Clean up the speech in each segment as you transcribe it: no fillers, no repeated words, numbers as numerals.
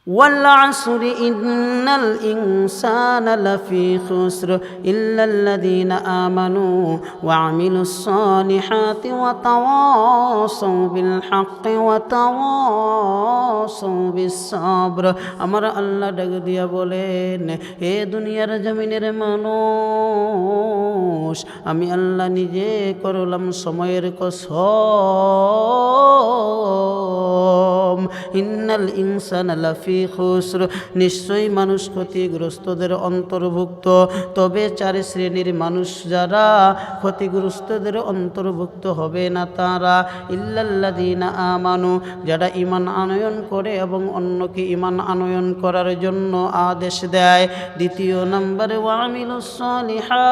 والعصر إن الإنسان لفي خسر إلا الذين آمنوا وعملوا الصالحات وتواصوا بالحق وتواصوا بالصبر আমার আল্লাহ ডাক দিয়া বলেন, হে দুনিয়ার জমিনের মানুষ, আমি আল্লাহ নিজে করলাম সময়ের কসম। ইন্নাল ইনসানা লাফি খুসর, নিশ্চয়ই মানুষ ক্ষতিগ্রস্তদের অন্তর্ভুক্ত। তবে চার শ্রেণীর মানুষ যারা ক্ষতিগ্রস্তদের অন্তর্ভুক্ত হবে না তারা, ইল্লাল্লাযীনা আমানু, যারা ঈমান আনয়ন করে এবং অন্যকে ঈমান আনয়ন করার জন্য আদেশ দেয়। দ্বিতীয় নম্বরে ওয়া আমিলুস সালিহাত,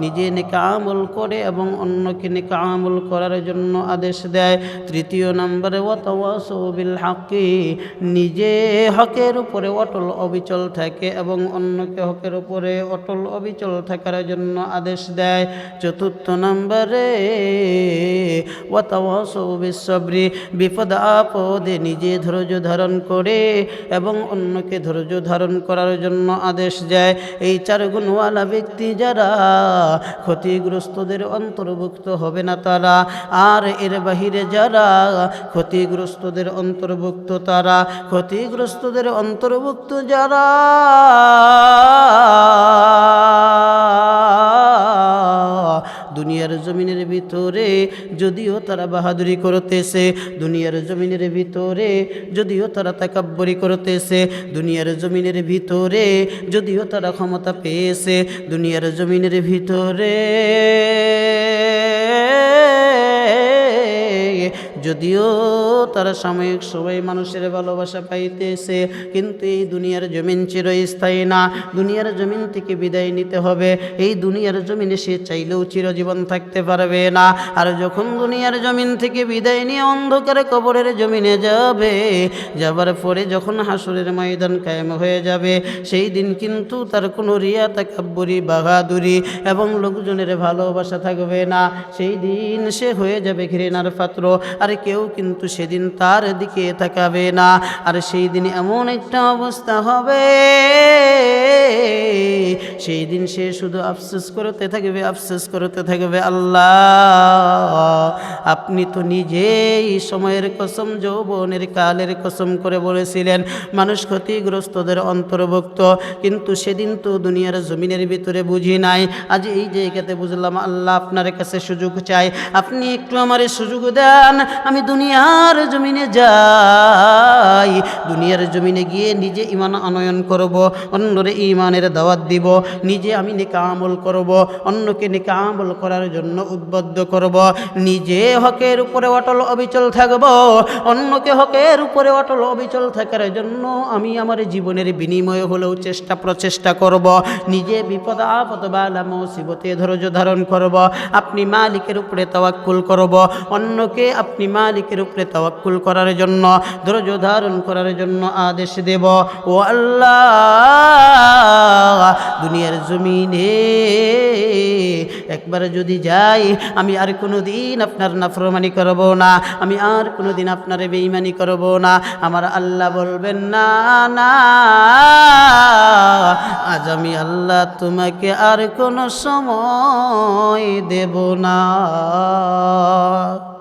নিজে নেক আমল করে এবং অন্যকে নেক আমল করার জন্য আদেশ দেয়। তৃতীয় নম্বরে ওয়া তাওয়াসাউ বিল হাক্কি, নিজে হকের উপরে অটল অবিচল থাকে এবং অন্যকে হকের উপরে অটল অবিচল থাকার জন্য আদেশ দেয়। চতুর্থ নম্বরে ওয়া তাওয়াসাউ বিস সাবরি, বিপদ আপদে নিজে ধৈর্য ধারণ করে এবং অন্যকে ধৈর্য ধারণ করার জন্য আদেশ দেয়। এই চার গুণওয়ালা ব্যক্তি যারা ক্ষতিগ্রস্তদের অন্তর্ভুক্ত হবে না তারা, আর এর বাহিরে যারা ক্ষতিগ্রস্তদের অন্তর্ভুক্ত তারা, ক্ষতিগ্রস্তদের অন্তর্ভুক্ত যারা দুনিয়ার জমিনের ভিতরে যদিও তারা বাহাদুরি করতেছে, দুনিয়ার জমিনের ভিতরে যদিও তারা তাকাব্বুরি করতেছে, দুনিয়ার জমিনের ভিতরে যদিও তারা ক্ষমতা পেয়েছে, দুনিয়ার জমিনের ভিতরে যদিও তারা সাময়িক সবাই মানুষের ভালোবাসা পাইতেছে, কিন্তু এই দুনিয়ার জমিন চিরস্থায়ী না। দুনিয়ার জমিন থেকে বিদায় নিতে হবে। এই দুনিয়ার জমিনে সে চাইলেও চিরজীবন থাকতে পারবে না। আর যখন দুনিয়ার জমিন থেকে বিদায় নিয়ে অন্ধকারে কবরের জমিনে যাবে, যাবার পরে যখন হাসরের ময়দান কায়েম হয়ে যাবে, সেই দিন কিন্তু তার কোনো রিয়া তাকাব্বুরি বাহাদুরি এবং লোকজনের ভালোবাসা থাকবে না। সেই দিন সে হয়ে যাবে ঘৃণার পাত্র, আর কেউ কিন্তু সেদিন তার দিকে তাকাবে না। আর সেই দিন এমন একটা অবস্থা হবে, সেই দিন সে শুধু আফসোস করতে থাকবে, আফসোস করতে থাকবে, আল্লাহ আপনি তো নিজেই সময়ের কসম, যৌবনের কালের কসম করে বলেছিলেন মানুষ ক্ষতিগ্রস্তদের অন্তর্ভুক্ত, কিন্তু সেদিন তো দুনিয়ার জমিনের ভিতরে বুঝি নাই। আজ এই জায়গাতে বুঝলাম। আল্লাহ আপনার কাছে সুযোগ চাই, আপনি একটু আমার সুযোগ দেন, আমি দুনিয়ার জমিনে যাই, দুনিয়ার জমিনে গিয়ে নিজে ঈমান আনয়ন করব, অন্যরে ঈমানের দাওয়াত দিব, নিজে আমি নেক আমল করব, অন্যকে নেক আমল করার জন্য উদ্বুদ্ধ করব, নিজে হকের উপরে অটল অবিচল থাকব, অন্যকে হকের উপরে অটল অবিচল থাকার জন্য আমি আমার জীবনের বিনিময়ে হলেও প্রচেষ্টা করব, নিজে বিপদ আপদ বালা মুসিবতে ধৈর্য ধারণ করব, আপনি মালিকের উপরে তাওয়াক্কুল করব, অন্যকে আপনি মালিকের উপরে তাওয়াক্কুল করার জন্য, ধৈর্য ধারণ করার জন্য আদেশ দেব। ও আল্লাহ, দুনিয়ার জমিনে একবার যদি যাই, আমি আর কোনো দিন আপনার নাফরমানি করব না, আমি আর কোনো দিন আপনার বেঈমানি করব না। আমার আল্লাহ বলবেন না, না আজ আমি আল্লাহ তোমাকে আর কোনো সময় দেব না।